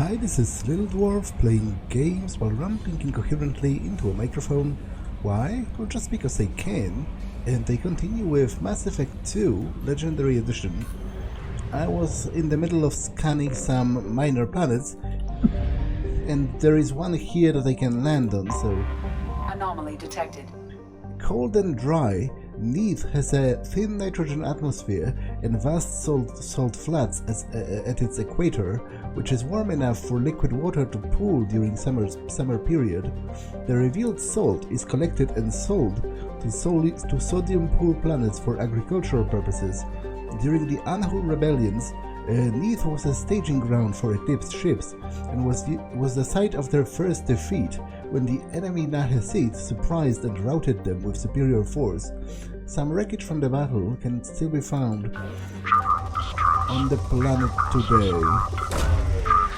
Hi, this is Little Dwarf playing games while rambling incoherently into a microphone. Why? Well, just because I can. And I continue with Mass Effect 2 Legendary Edition. I was in the middle of scanning some minor planets, and there is one here that I can land on, so... Anomaly detected. Cold and dry, NEITH has a thin nitrogen atmosphere and vast salt flats at its equator, which is warm enough for liquid water to pool during summer period. The revealed salt is collected and sold to sodium pool planets for agricultural purposes. During the Anhul rebellions, NEITH was a staging ground for eclipsed ships and was the site of their first defeat when the enemy Nahesite surprised and routed them with superior force. Some wreckage from the battle can still be found on the planet today.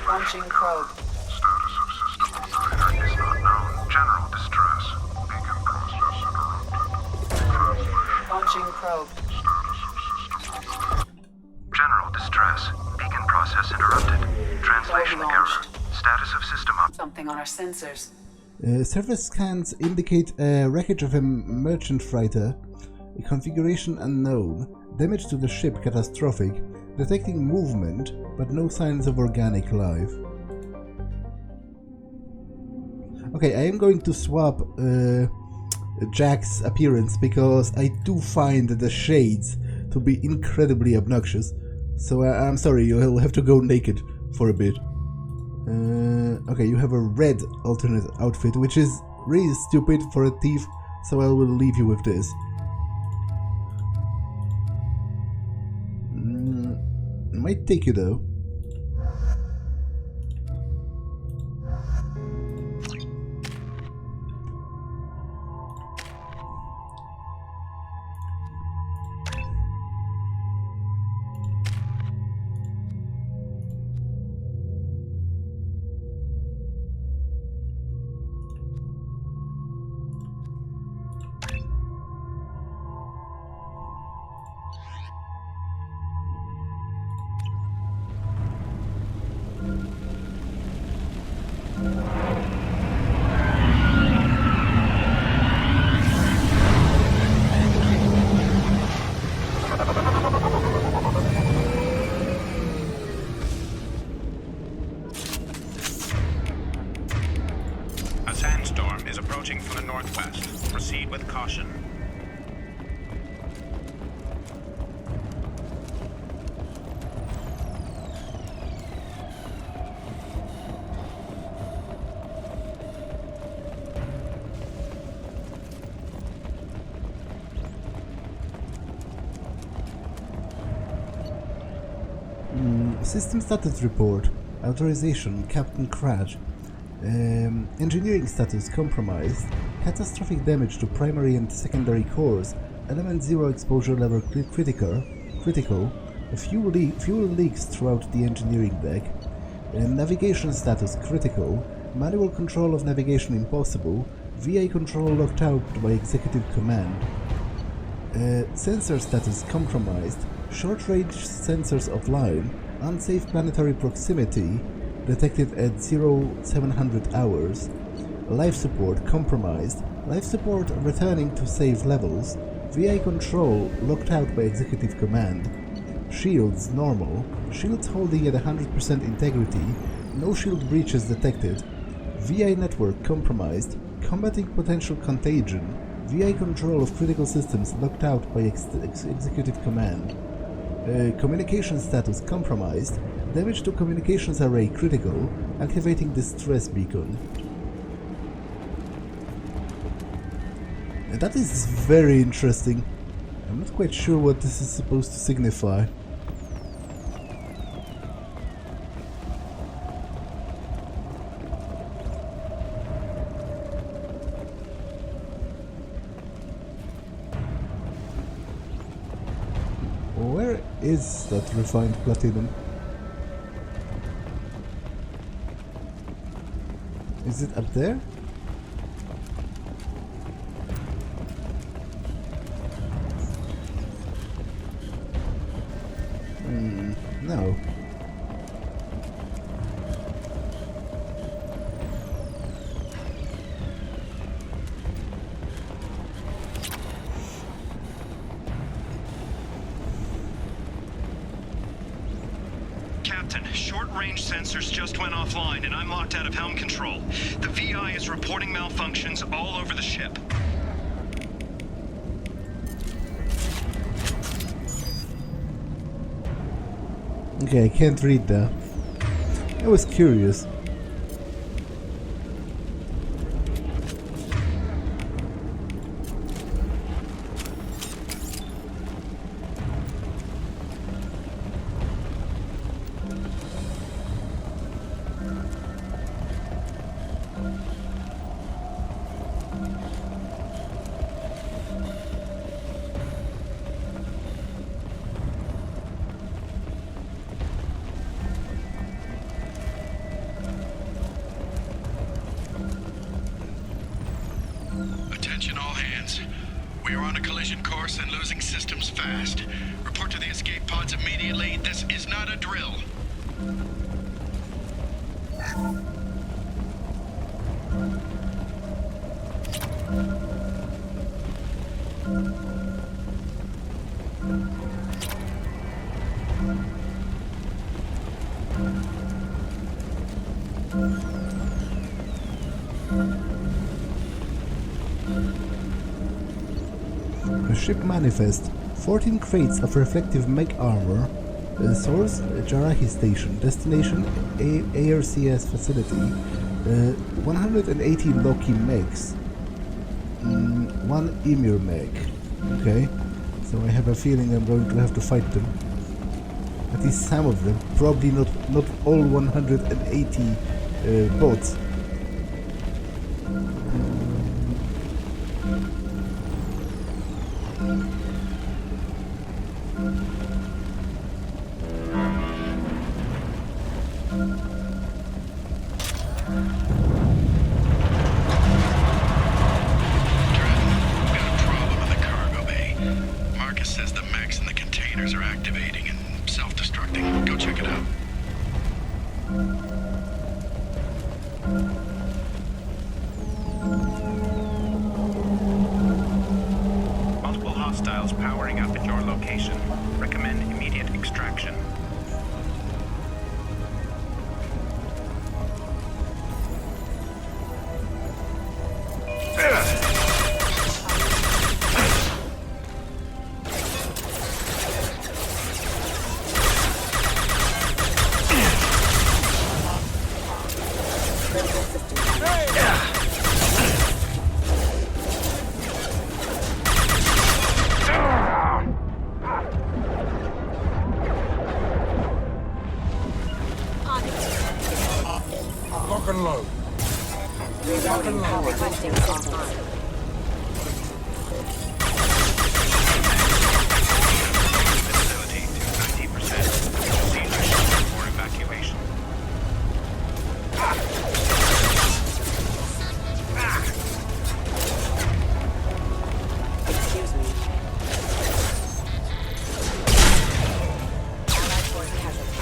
Launching probe. Status of system operator is not known. General distress. Beacon process interrupted. Launching probe. General distress. Beacon process interrupted. Translation error. Status of system Something on our sensors. Surface scans indicate a wreckage of a merchant freighter. Configuration unknown. Damage to the ship catastrophic. Detecting movement, but no signs of organic life. Okay, I am going to swap Jack's appearance because I do find the shades to be incredibly obnoxious. So I'm sorry, you'll have to go naked for a bit. Okay, you have a red alternate outfit, which is really stupid for a thief, so I will leave you with this. Might take you though. A sandstorm is approaching from the northwest. Proceed with caution. System status report. Authorization, Captain Crash. Engineering status compromised. Catastrophic damage to primary and secondary cores. Element 0 exposure level critical. Fuel leaks throughout the engineering deck. Navigation status critical. Manual control of navigation impossible. VA control locked out by executive command. Sensor status compromised. Short-range sensors offline. Unsafe planetary proximity detected at 0700 hours. Life support compromised. Life support returning to safe levels. VI control locked out by executive command. Shields normal. Shields holding at 100% integrity. No shield breaches detected. VI network compromised. Combating potential contagion. VI control of critical systems locked out by executive command. Communication status compromised. Damage to communications array critical. Activating distress beacon. And that is very interesting. I'm not quite sure what this is supposed to signify. Where is that refined platinum? Is it up there? No. Captain, short-range sensors just went offline and I'm locked out of helm control. The VI is reporting malfunctions all over the ship. Okay, I can't read that. I was curious. Attention all hands. We are on a collision course and losing systems fast. Report to the escape pods immediately. This is not a drill. The ship manifest. 14 crates of reflective mech armor. Source, JARAHE station. Destination, ARCS facility. 180 Loki mechs. 1 Emir mech. Okay. So I have a feeling I'm going to have to fight them. At least some of them. Probably not all 180 bots. Are activating and self-destructing. Go check it out. Multiple hostiles powering up at your location. Recommend immediate extraction. Lock and load. Requesting offline. Facility to 90%. Proceed to shelter for evacuation. Excuse me. Allied force casualty.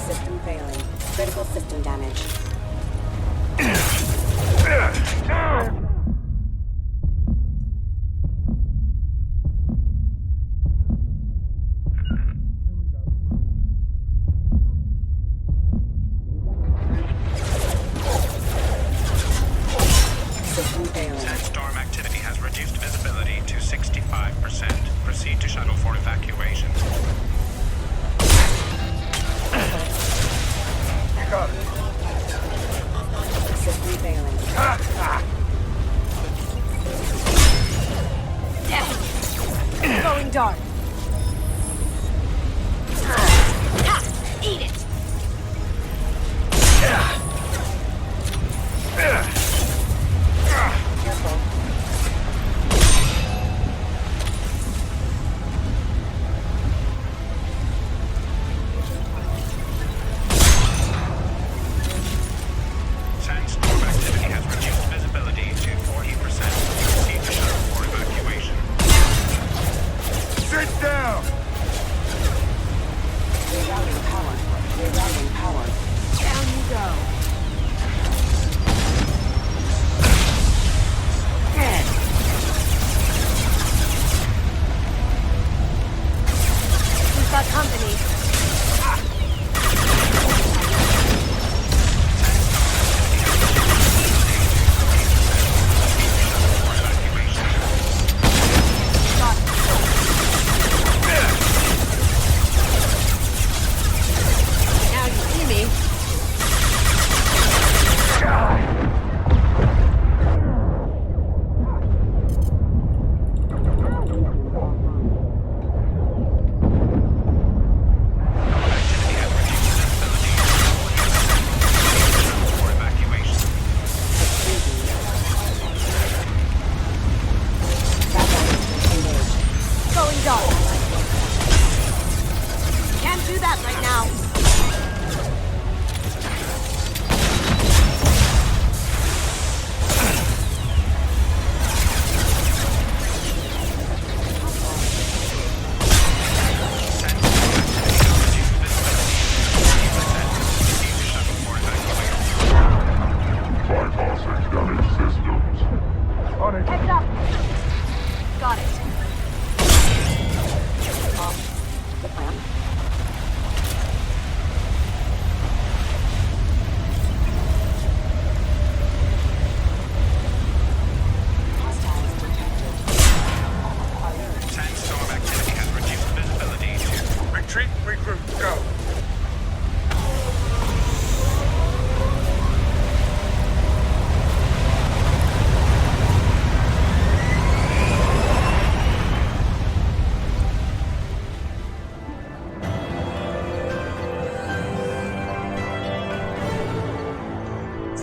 System failing. Critical system damage. System failing. Sandstorm activity has reduced visibility to 65%. Proceed to shuttle for evacuation. You got it.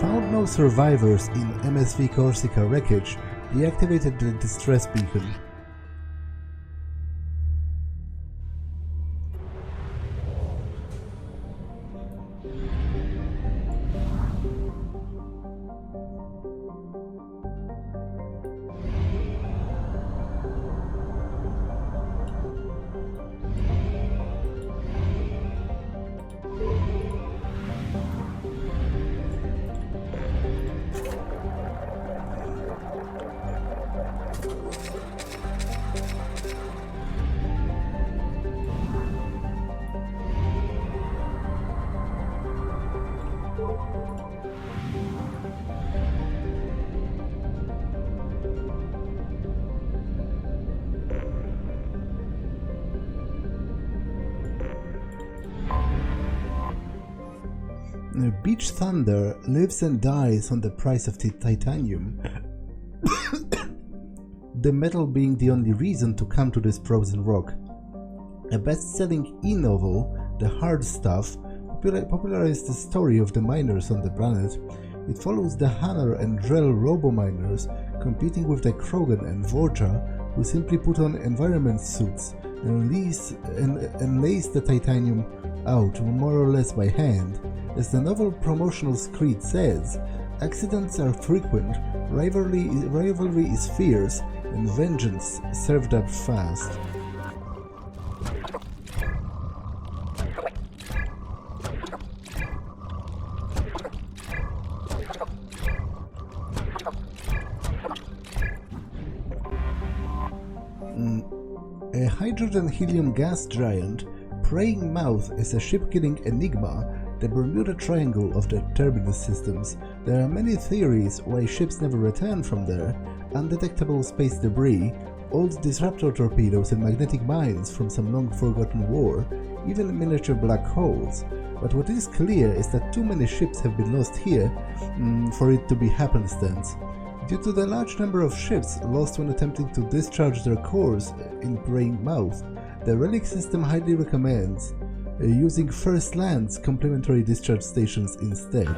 Found no survivors in MSV Corsica wreckage, deactivated the distress beacon. Beach Thunder lives and dies on the price of titanium, the metal being the only reason to come to this frozen rock. A best-selling e-novel, The Hard Stuff, popularized the story of the miners on the planet. It follows the Hanar and Drell robo-miners competing with the Krogan and Vorcha, who simply put on environment suits and lace the titanium out more or less by hand. As the novel promotional screed says, accidents are frequent, rivalry is fierce, and vengeance served up fast. A hydrogen-helium gas giant, Praying Mouth is a ship-killing enigma, the Bermuda Triangle of the terminus systems. There are many theories why ships never return from there: undetectable space debris, old disruptor torpedoes and magnetic mines from some long-forgotten war, even miniature black holes. But what is clear is that too many ships have been lost here for it to be happenstance. Due to the large number of ships lost when attempting to discharge their cores in Praying Mouth, the Relic system highly recommends using First Land's complementary discharge stations instead.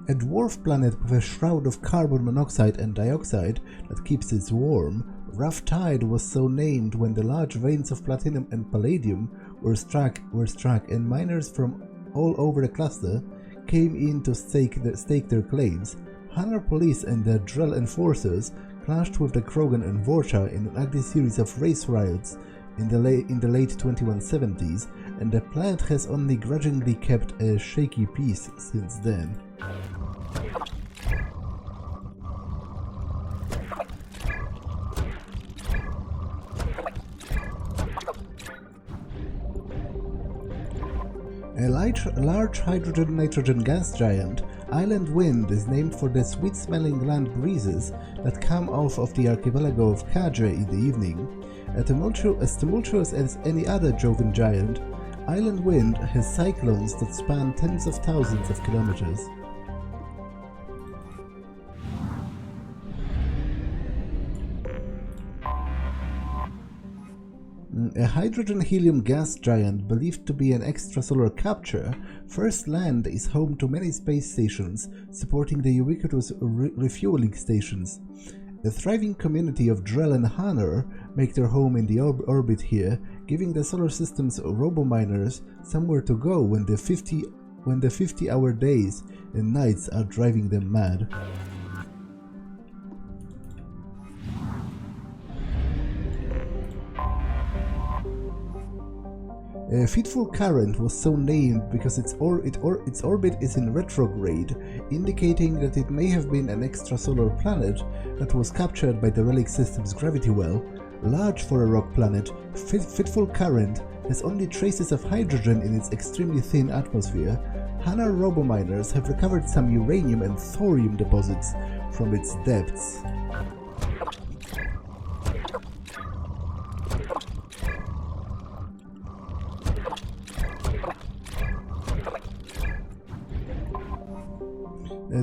A dwarf planet with a shroud of carbon monoxide and dioxide that keeps it warm, Rough Tide was so named when the large veins of platinum and palladium were struck and miners from all over the cluster came in to stake their claims. Hanar police and the Drell enforcers clashed with the Krogan and Vorcha in an ugly series of race riots in the late 2170s, and the planet has only grudgingly kept a shaky peace since then. A large hydrogen-nitrogen gas giant, Island Wind is named for the sweet-smelling land breezes that come off of the archipelago of Kaje in the evening. As tumultuous as any other Jovian giant, Island Wind has cyclones that span tens of thousands of kilometers. A hydrogen-helium gas giant believed to be an extrasolar capture, First Land is home to many space stations supporting the ubiquitous refueling stations. A thriving community of Drell and Hanar make their home in the orbit here, giving the solar system's robo-miners somewhere to go when the 50-hour days and nights are driving them mad. Fitful Current was so named because its orbit is in retrograde, indicating that it may have been an extrasolar planet that was captured by the Relic system's gravity well. Large for a rock planet, Fitful Current has only traces of hydrogen in its extremely thin atmosphere. Hana robominers have recovered some uranium and thorium deposits from its depths.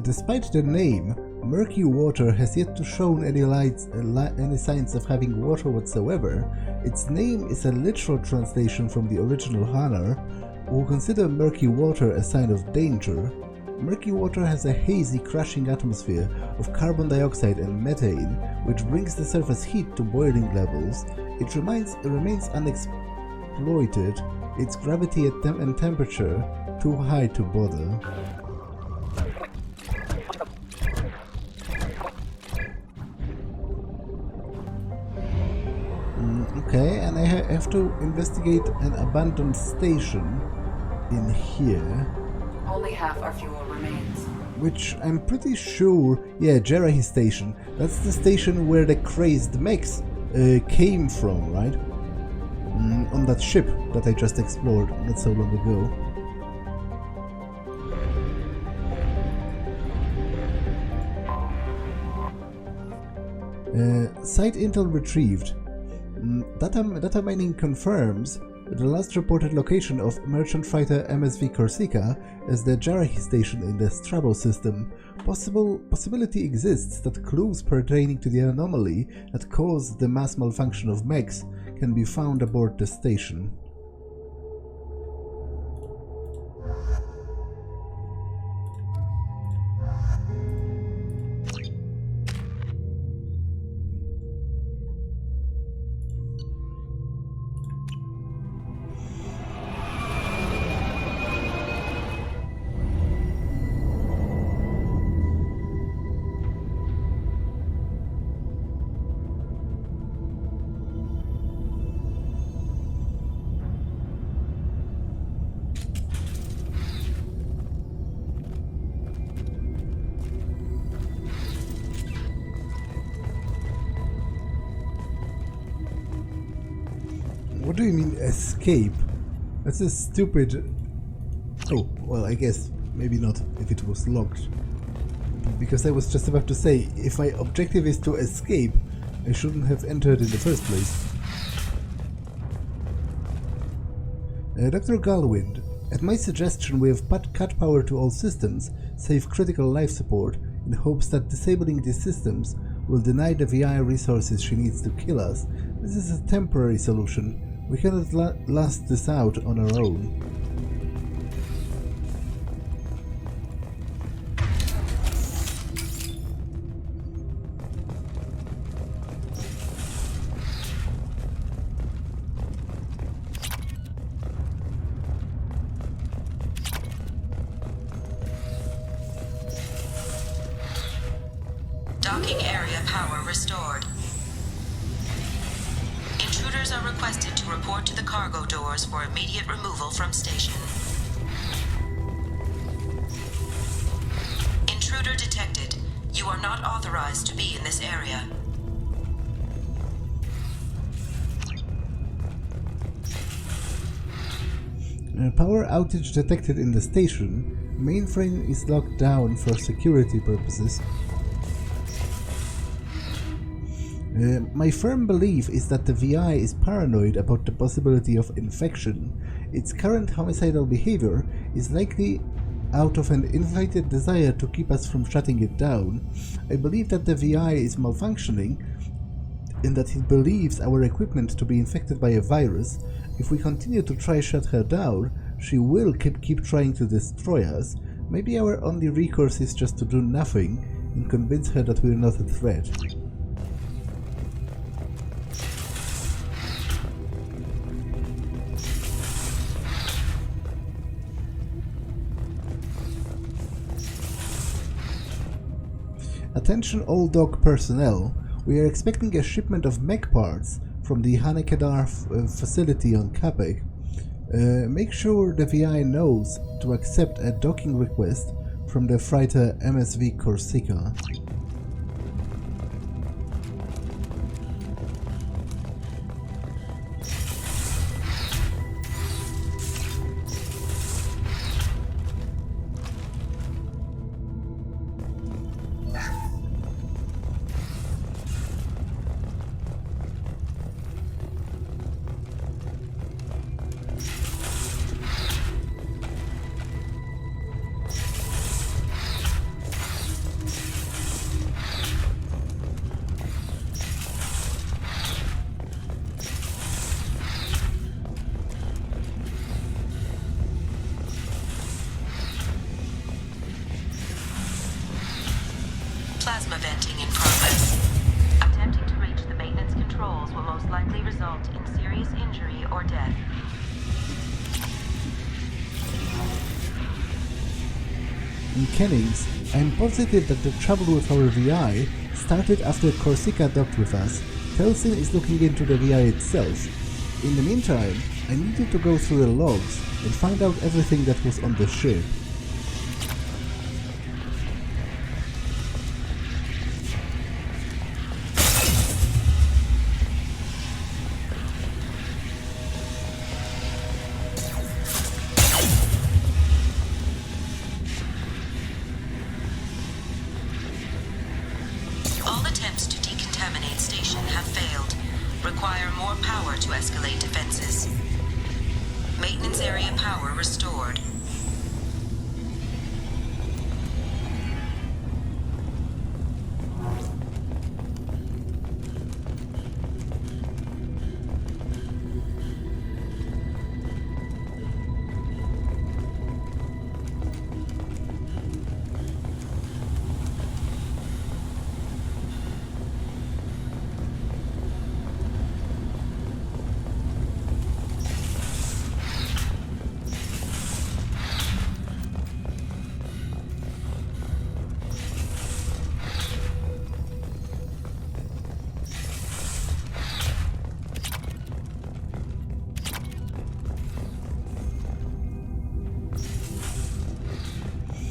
Despite the name, murky water has yet to show any signs of having water whatsoever. Its name is a literal translation from the original Hana, who consider murky water a sign of danger. Murky water has a hazy, crashing atmosphere of carbon dioxide and methane, which brings the surface heat to boiling levels. It remains unexploited, its gravity and temperature too high to bother. Okay, and I have to investigate an abandoned station in here. Only half our fuel remains. Which I'm pretty sure, yeah, JARAHE station. That's the station where the crazed mechs came from, right? On that ship that I just explored not so long ago. Site intel retrieved. Data mining confirms the last reported location of merchant fighter MSV Corsica as the JARAHE station in the Strabo system. Possibility exists that clues pertaining to the anomaly that caused the mass malfunction of mechs can be found aboard the station. What do you mean, escape? That's a stupid... Oh, well, I guess maybe not if it was locked. Because I was just about to say, if my objective is to escape, I shouldn't have entered in the first place. Dr. Galwind, at my suggestion we have cut power to all systems, save critical life support, in hopes that disabling these systems will deny the VI resources she needs to kill us. This is a temporary solution. We cannot last this out on our own. Docking area power restored. Intruders are requested to report to the cargo doors for immediate removal from station. Intruder detected. You are not authorized to be in this area. Power outage detected in the station. Mainframe is locked down for security purposes. My firm belief is that the VI is paranoid about the possibility of infection. Its current homicidal behavior is likely out of an inflated desire to keep us from shutting it down. I believe that the VI is malfunctioning in that it believes our equipment to be infected by a virus. If we continue to try shut her down, she will keep trying to destroy us. Maybe our only recourse is just to do nothing and convince her that we're not a threat. Attention all dog personnel, we are expecting a shipment of mech parts from the Hanekedar facility on Capek. Make sure the VI knows to accept a docking request from the freighter MSV Corsica. Plasma venting in progress. Attempting to reach the maintenance controls will most likely result in serious injury or death. In Kennings, I am positive that the trouble with our VI started after Corsica docked with us. Telsin is looking into the VI itself. In the meantime, I needed to go through the logs and find out everything that was on the ship. All attempts to decontaminate station have failed. Require more power to escalate defenses. Maintenance area power restored.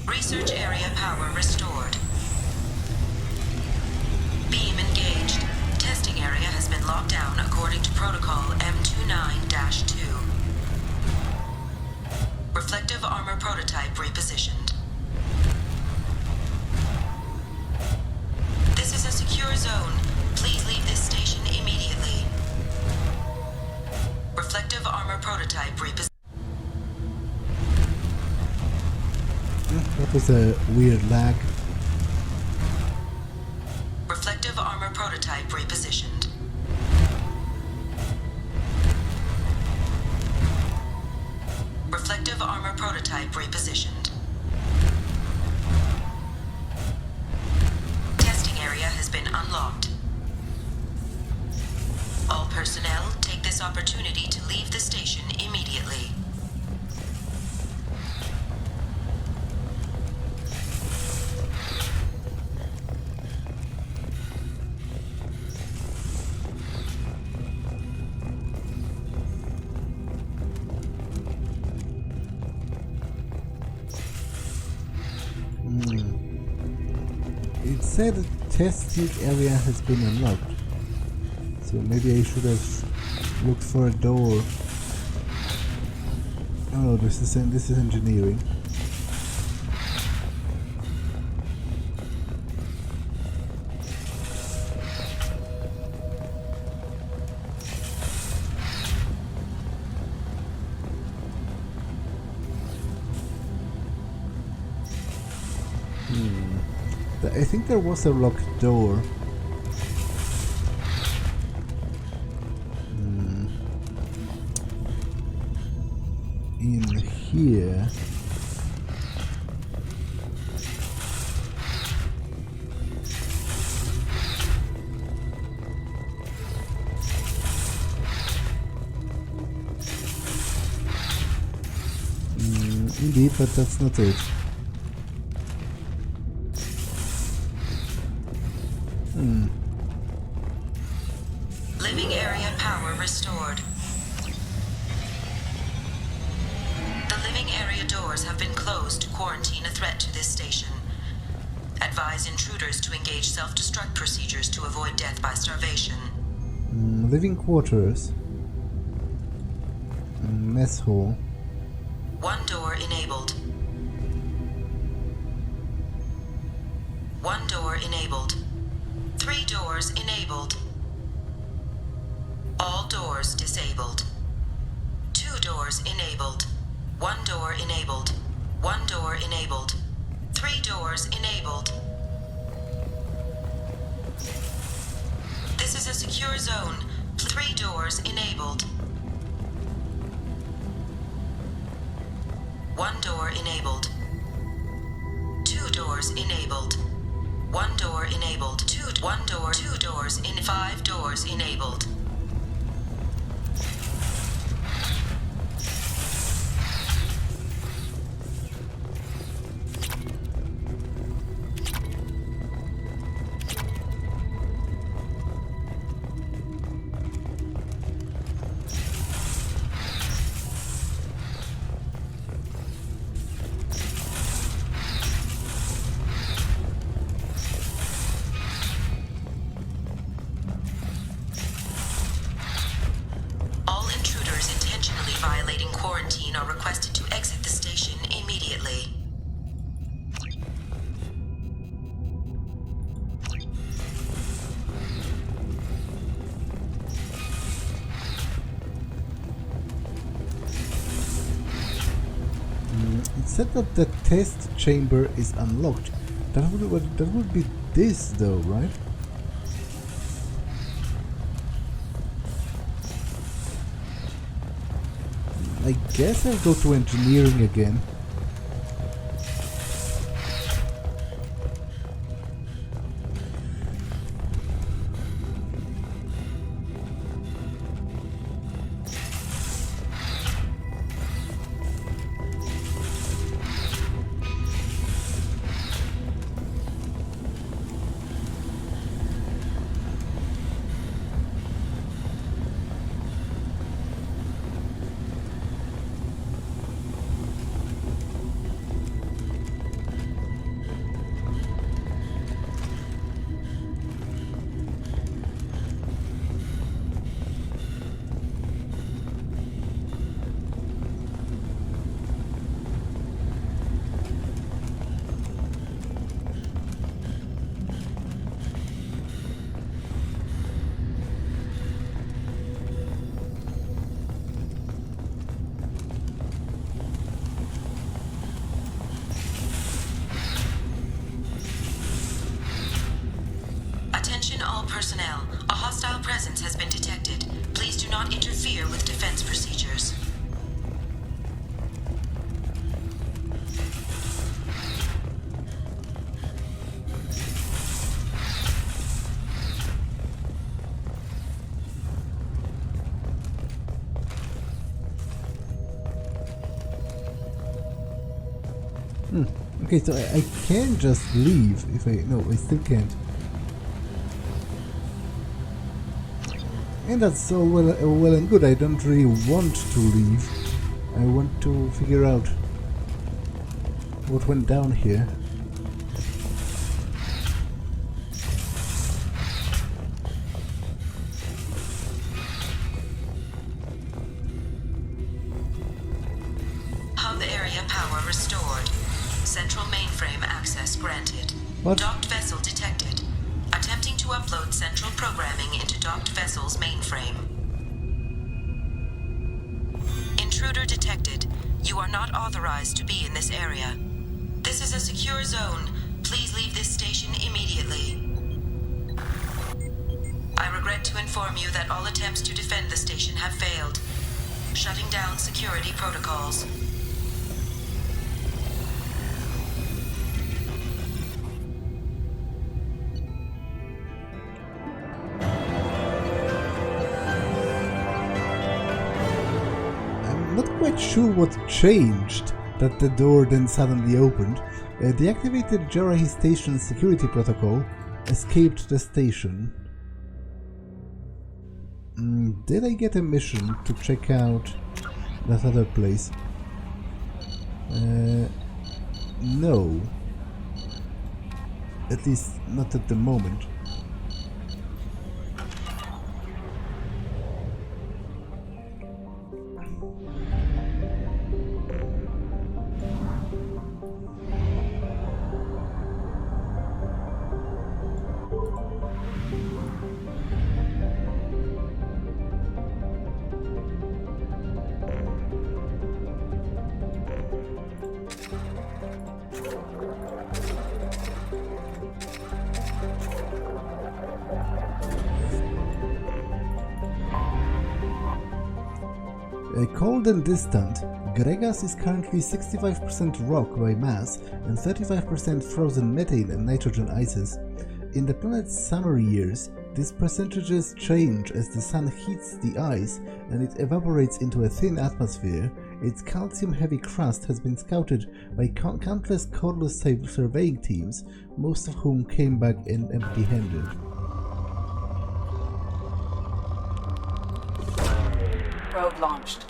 Research area power restored. Beam engaged. Testing area has been locked down according to protocol M29-2. Reflective armor prototype repositioned. This is a secure zone. Please leave this station immediately. Reflective armor prototype repositioned. That was a weird lag. Reflective armor prototype repositioned. Reflective armor prototype repositioned. Testing area has been unlocked. All personnel take this opportunity to leave the station immediately. It said the testing area has been unlocked, so maybe I should have looked for a door. Oh, this is engineering. I think there was a locked door. In here. Indeed, but that's not it. Living area power restored. The living area doors have been closed to quarantine a threat to this station. Advise intruders to engage self-destruct procedures to avoid death by starvation. Living quarters. Mess hall. One door enabled. One door enabled. 3 doors enabled. All doors disabled. 2 doors enabled. 1 door enabled. 1 door enabled. 3 doors enabled. This is a secure zone. 3 doors enabled. 1 door enabled. 2 doors enabled. One door enabled. Two doors in 5 doors enabled. Violating quarantine are requested to exit the station immediately. It said that the test chamber is unlocked. That would be this though, right? I guess I'll go to engineering again. Attention all personnel. A hostile presence has been detected. Please do not interfere with defense procedures. Okay, so I can just leave if I... No, I still can't. And that's all well and good. I don't really want to leave. I want to figure out what went down here. Hub area power restored. Central mainframe access granted. What? Docked vessel detected. Attempting to upload central programming into docked vessel's mainframe. Intruder detected. You are not authorized to be in this area. This is a secure zone. Please leave this station immediately. I regret to inform you that all attempts to defend the station have failed. Shutting down security protocols. Not quite sure what changed that the door then suddenly opened. Deactivated JARAHE station's security protocol. Escaped the station. Did I get a mission to check out that other place? No. At least not at the moment. Cold and distant, Gregas is currently 65% rock by mass and 35% frozen methane and nitrogen ices. In the planet's summer years, these percentages change as the sun heats the ice and it evaporates into a thin atmosphere. Its calcium-heavy crust has been scouted by countless Korlus surveying teams, most of whom came back empty-handed. Probe launched.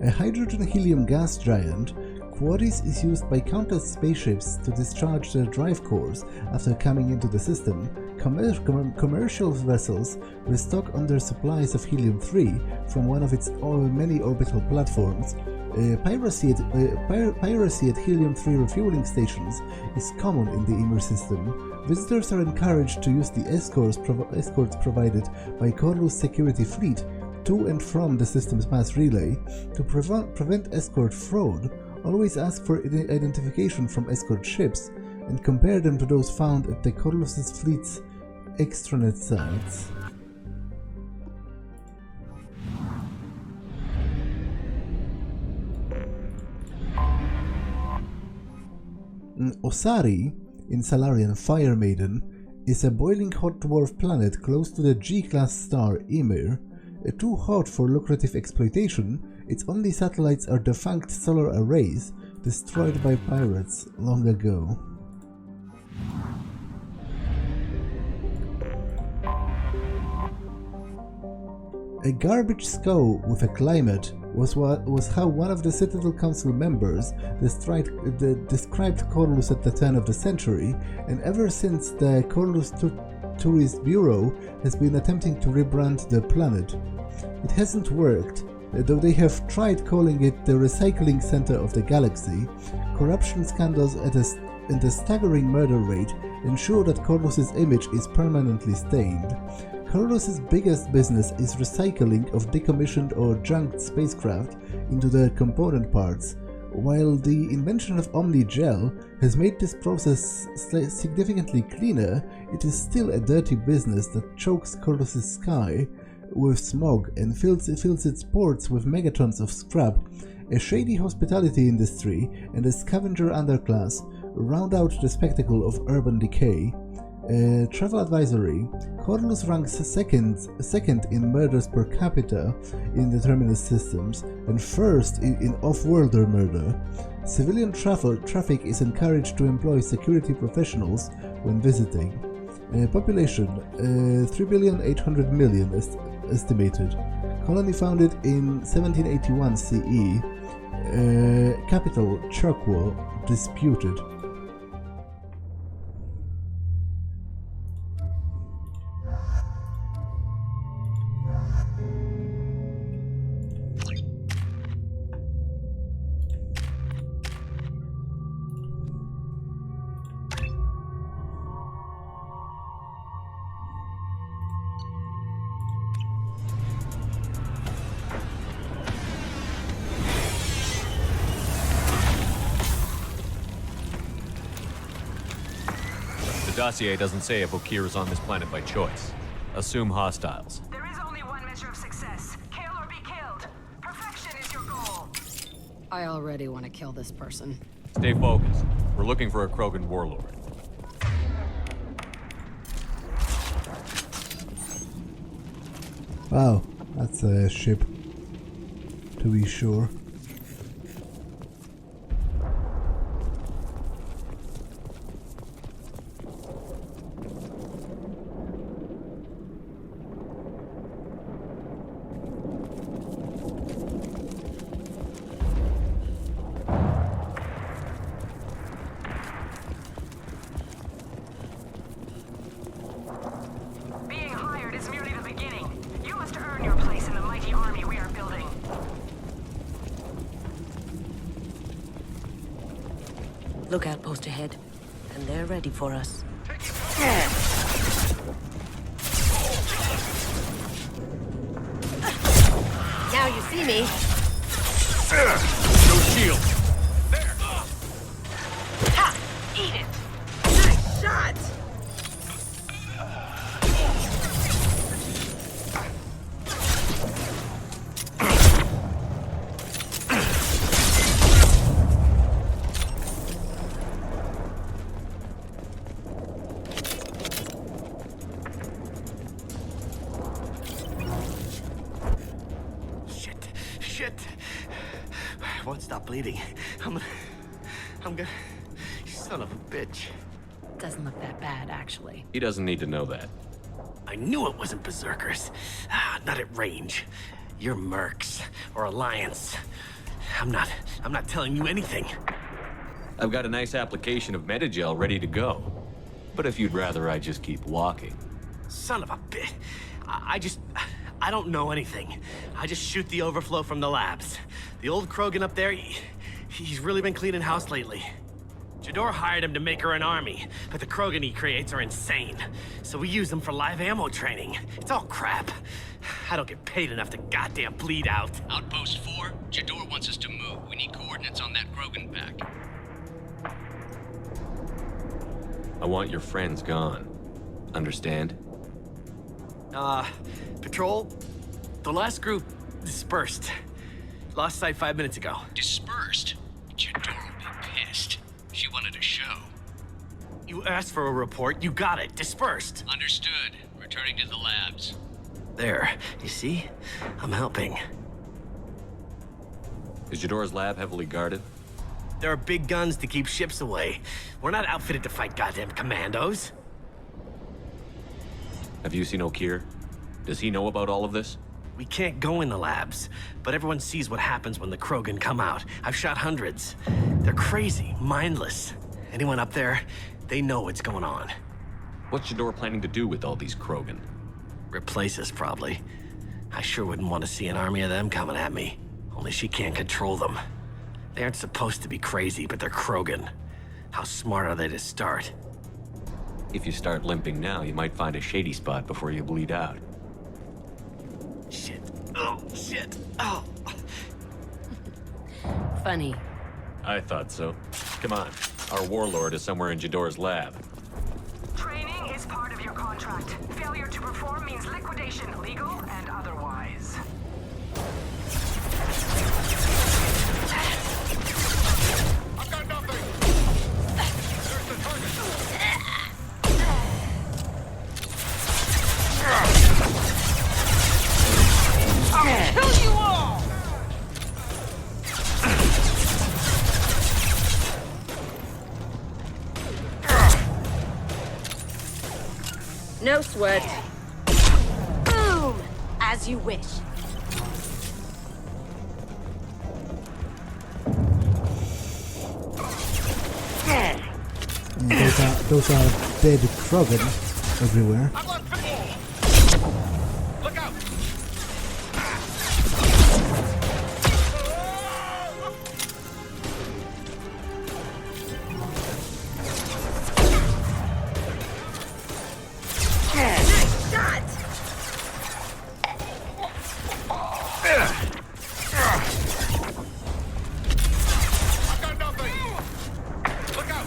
A hydrogen-helium gas giant, Quaris is used by countless spaceships to discharge their drive cores after coming into the system. Commercial vessels restock on their supplies of helium-3 from one of its many orbital platforms. Piracy at helium-3 refueling stations is common in the Ymir system. Visitors are encouraged to use the escorts provided by Korlus security fleet to and from the system's mass relay. To prevent escort fraud, always ask for identification from escort ships and compare them to those found at the Korlus' fleet's extranet sites. Osari, in Salarian Fire Maiden, is a boiling hot dwarf planet close to the G-class star Ymir. Too hot for lucrative exploitation, its only satellites are defunct solar arrays destroyed by pirates long ago. A garbage skull with a climate was how one of the Citadel Council members described Korlus at the turn of the century, and ever since the Korlus Tourist Bureau has been attempting to rebrand the planet. It hasn't worked, though they have tried calling it the recycling center of the galaxy. Corruption scandals and a staggering murder rate ensure that Korlus' image is permanently stained. Korlus' biggest business is recycling of decommissioned or junked spacecraft into their component parts. While the invention of Omni-Gel has made this process significantly cleaner, it is still a dirty business that chokes Korlus' sky with smog and fills its ports with megatons of scrap. A shady hospitality industry and a scavenger underclass round out the spectacle of urban decay. Travel advisory: Korlus ranks second in murders per capita in the terminus systems and first in off-worlder murder. Civilian traffic is encouraged to employ security professionals when visiting. Population 3,800,000,000 estimated. Colony founded in 1781 CE. Capital Chokwo disputed. The dossier doesn't say if Okir is on this planet by choice. Assume hostiles. There is only one measure of success. Kill or be killed. Perfection is your goal. I already want to kill this person. Stay focused. We're looking for a Krogan warlord. Wow, that's a ship, to be sure. Lookout post ahead, and they're ready for us. Now you see me. shield. Ha! Eat it! Nice shot! Shit. Won't stop bleeding. I'm gonna... Son of a bitch. Doesn't look that bad, actually. He doesn't need to know that. I knew it wasn't berserkers. Not at range. You're mercs or Alliance. I'm not telling you anything. I've got a nice application of Metagel ready to go. But if you'd rather I just keep walking. Son of a bitch. I don't know anything. I just shoot the overflow from the labs. The old Krogan up there, he's really been cleaning house lately. Jador hired him to make her an army, but the Krogan he creates are insane. So we use them for live ammo training. It's all crap. I don't get paid enough to goddamn bleed out. Outpost 4, Jador wants us to move. We need coordinates on that Krogan pack. I want your friends gone. Understand? Patrol, the last group dispersed. Lost sight 5 minutes ago. Dispersed? Jador will be pissed. She wanted a show. You asked for a report, you got it. Dispersed. Understood. Returning to the labs. There, you see? I'm helping. Is Jador's lab heavily guarded? There are big guns to keep ships away. We're not outfitted to fight goddamn commandos. Have you seen O'Keir? Does he know about all of this? We can't go in the labs, but everyone sees what happens when the Krogan come out. I've shot hundreds. They're crazy, mindless. Anyone up there, they know what's going on. What's Jador planning to do with all these Krogan? Replace us, probably. I sure wouldn't want to see an army of them coming at me. Only she can't control them. They aren't supposed to be crazy, but they're Krogan. How smart are they to start? If you start limping now, you might find a shady spot before you bleed out. Shit. Oh, shit. Oh. Funny. I thought so. Come on. Our warlord is somewhere in Jador's lab. Training is part of your contract. Failure to perform means liquidation, legal and otherwise. I've got nothing! There's the target! I'll kill you all! No sweat. Boom! As you wish. Those are dead Krogan everywhere. Look out! Nice shot! I've got nothing! Look out!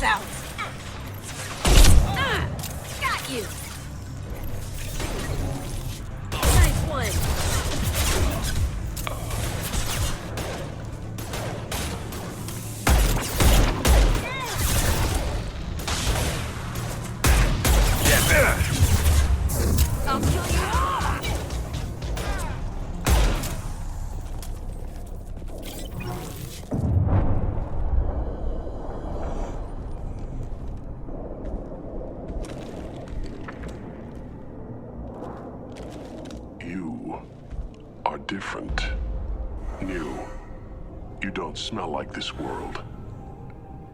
out! Got you! Nice one! I'll kill you all! You are different. New. You don't smell like this world.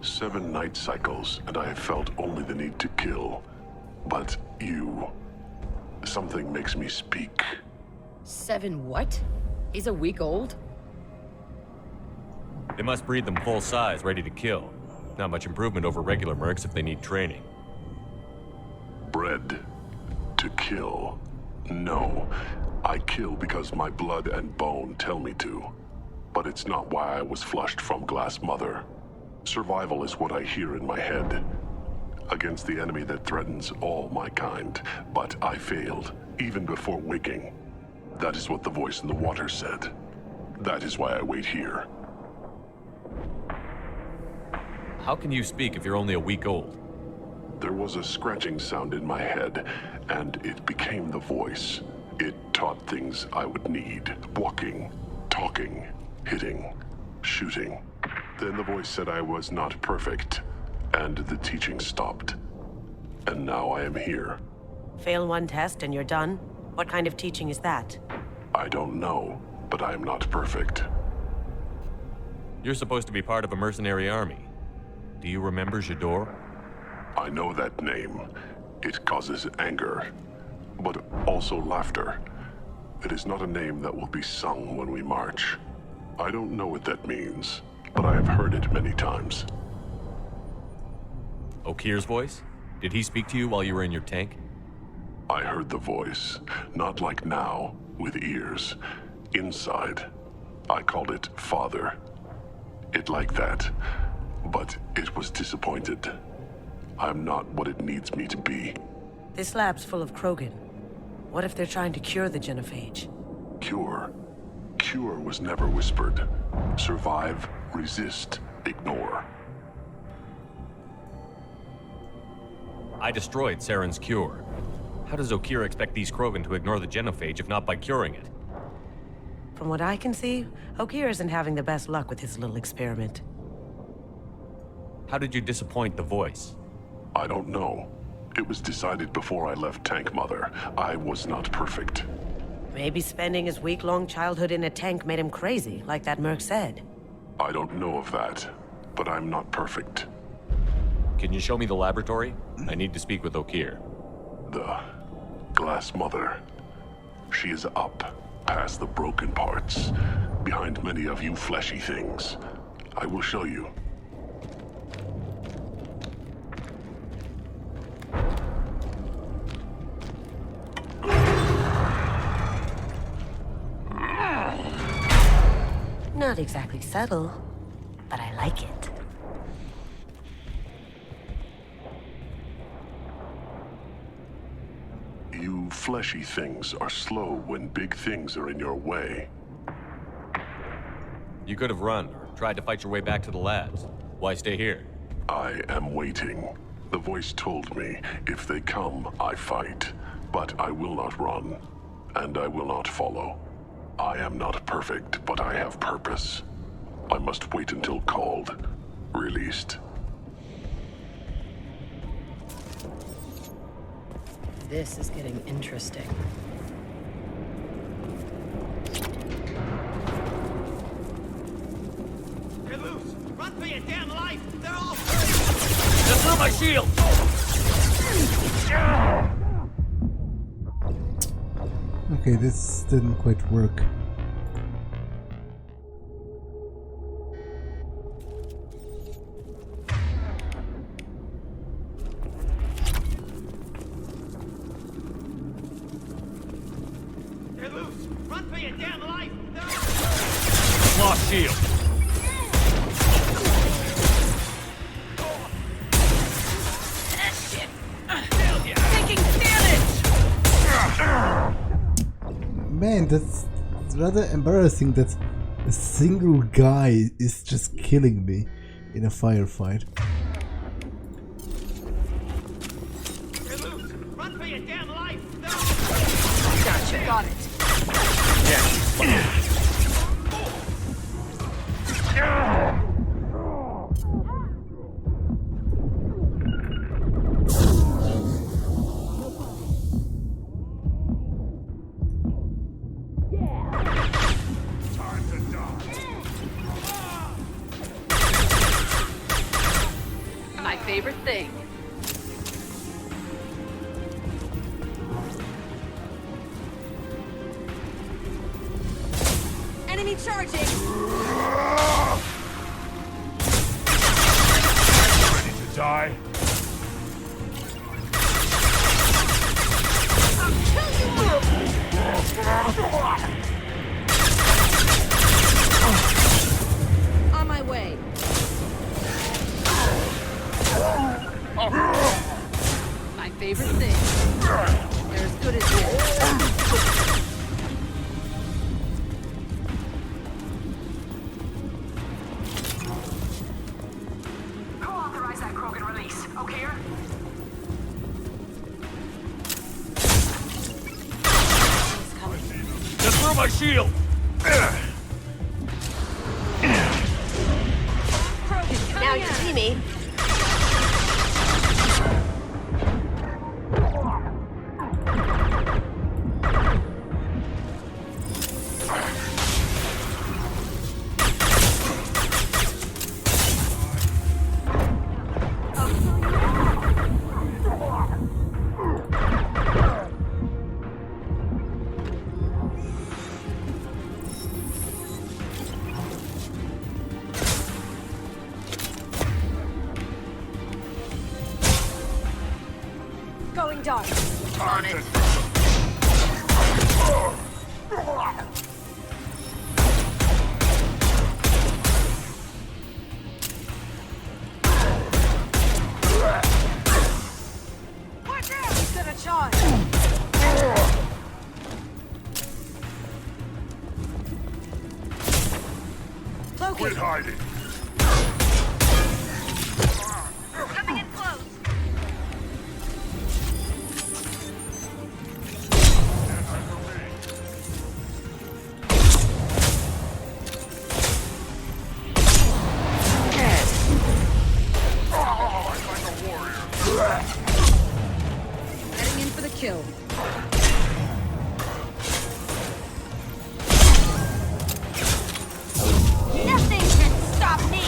7 night cycles, and I have felt only the need to kill. But you... something makes me speak. 7 what? He's a week old? They must breed them full size, ready to kill. Not much improvement over regular mercs if they need training. Bred to kill. No. I kill because my blood and bone tell me to. But it's not why I was flushed from Glass Mother. Survival is what I hear in my head. Against the enemy that threatens all my kind. But I failed, even before waking. That is what the voice in the water said. That is why I wait here. How can you speak if you're only a week old? There was a scratching sound in my head, and it became the voice. It taught things I would need. Walking, talking, hitting, shooting. Then the voice said I was not perfect, and the teaching stopped. And now I am here. Fail one test and you're done? What kind of teaching is that? I don't know, but I am not perfect. You're supposed to be part of a mercenary army. Do you remember Jador? I know that name. It causes anger, but also laughter. It is not a name that will be sung when we march. I don't know what that means, but I have heard it many times. Okir's voice? Did he speak to you while you were in your tank? I heard the voice, not like now, with ears. Inside. I called it Father. It like that, but it was disappointed. I'm not what it needs me to be. This lab's full of Krogan. What if they're trying to cure the genophage? Cure? Cure was never whispered. Survive, resist, ignore. I destroyed Saren's cure. How does Okir expect these Krogan to ignore the genophage if not by curing it? From what I can see, Okir isn't having the best luck with his little experiment. How did you disappoint the voice? I don't know. It was decided before I left Tank Mother. I was not perfect. Maybe spending his week-long childhood in a tank made him crazy, like that merc said. I don't know of that, but I'm not perfect. Can you show me the laboratory? I need to speak with Okir. The Glass Mother. She is up, past the broken parts, behind many of you fleshy things. I will show you. Not exactly subtle, but I like it. You fleshy things are slow when big things are in your way. You could have run, or tried to fight your way back to the labs. Why stay here? I am waiting. The voice told me, if they come, I fight. But I will not run, and I will not follow. I am not perfect, but I have purpose. I must wait until called, released. This is getting interesting. They're loose! Run for your damn life! They're all... That's not my shield! Okay, this didn't quite work. They're loose! Run for your damn life! They're all... Lost shield! Man, that's rather embarrassing that a single guy is just killing me in a firefight. Run for your damn life! No! Gotcha. Got it. My favorite thing. Enemy charging! Ready to die? I'll kill you all! On my way. My favorite thing. They're as good as dead. Co-authorize that Krogan release. Okay? Just throw my shield! Now you see me. Going dark. On it. Watch out! He's gonna charge. Quit hiding. Coming in close. Heading in for the kill. Nothing can stop me.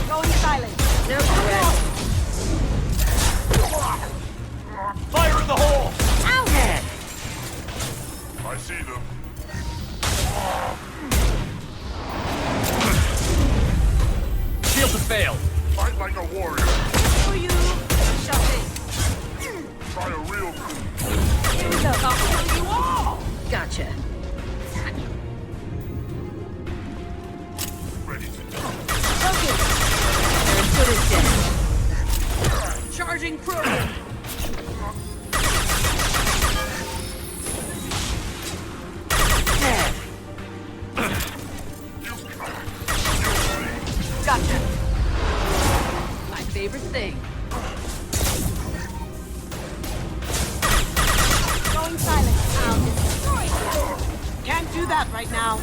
Going silent. No threat. Fire in the hole! Out! I see them. Shields have failed. Fight like a warrior. For you, shall see. Try a real Here we go. I'll kill you all. Gotcha. ready to Focus. They're as good as dead. Charging Krogan. Gotcha. My favorite thing. Going silent. I'll destroy you. Can't do that right now.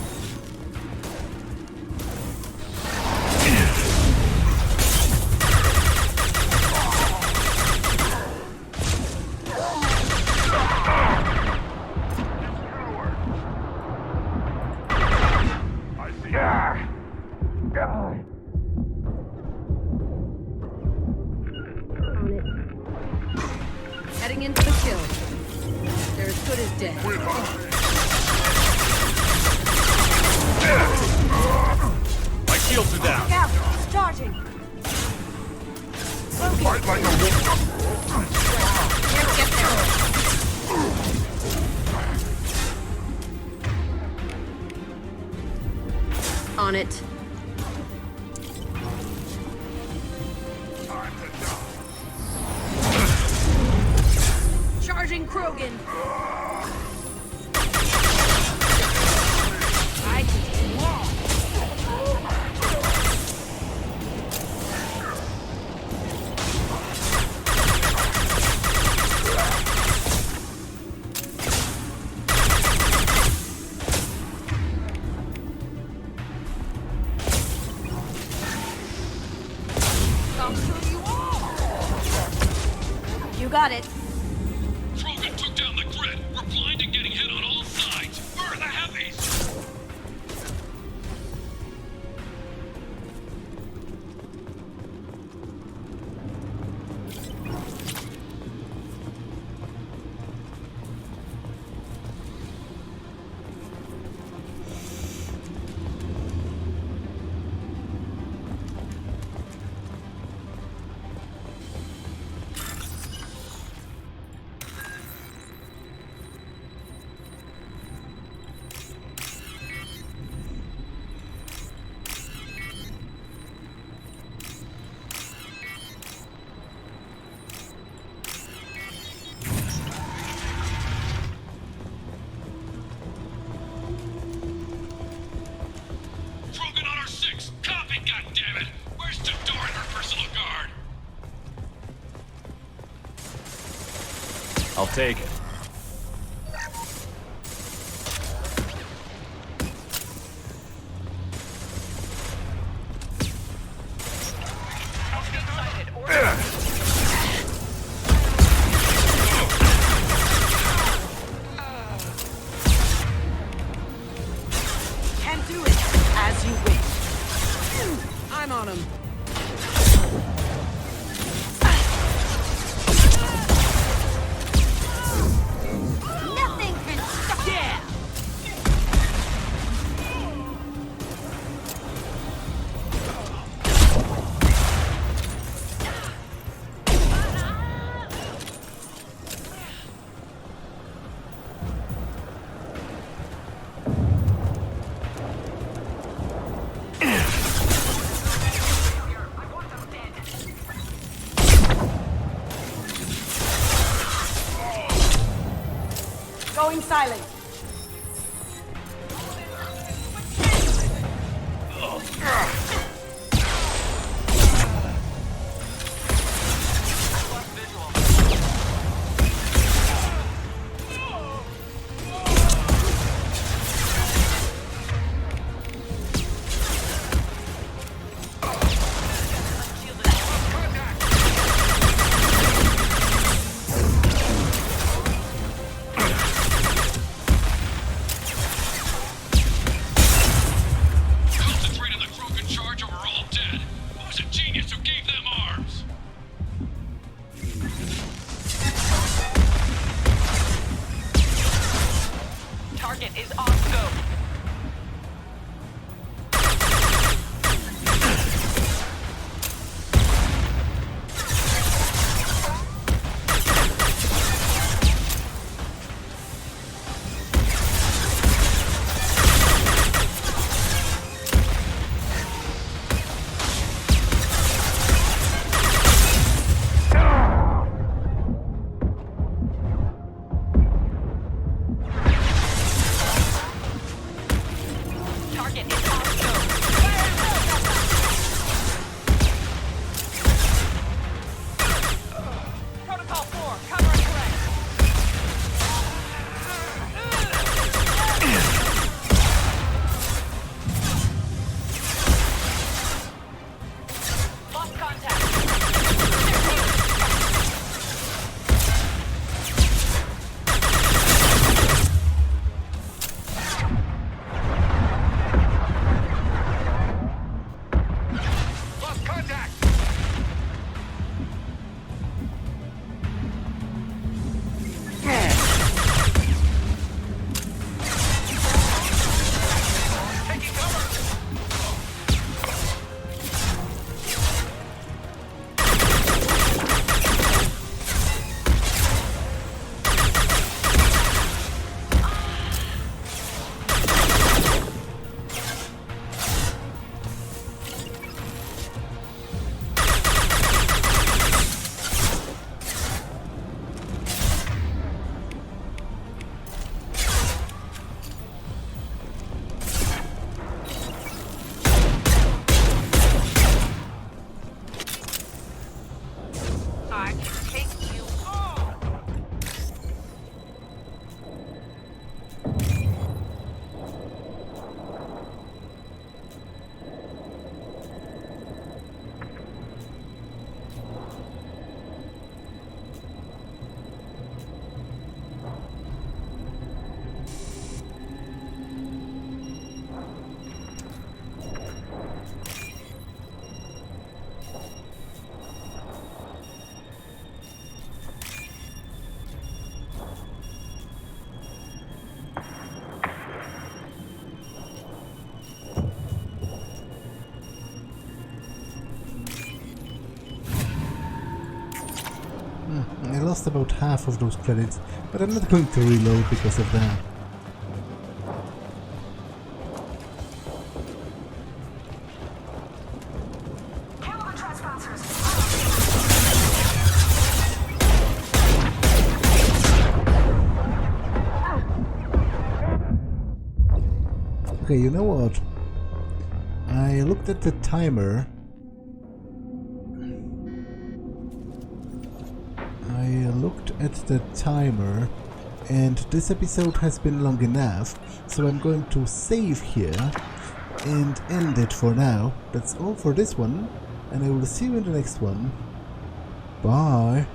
Heading in for the kill. They're as good as dead. My shields are down. Look out. Charging. Fight like a wolf. Can't get there. On it. Charging Krogan. I can walk. You got it. Krogan took down the grid. We're blind and getting hit on all sides. Where are the heavies? Krogan on our 6. Copy, goddammit! Where's Jadora and her personal guard? I'll take it. Can do it as you wish. I'm on him. Nothing can stop. Yeah. Going silent. Concentrate on the Krogan charge or we're all dead. Who's a genius who gave them arms? Target is on scope. lost about half of those credits, but I'm not going to reload because of that. Okay, you know what? I looked at the timer. And this episode has been long enough, so I'm going to save here and end it for now. That's all for this one, and I will see you in the next one. Bye!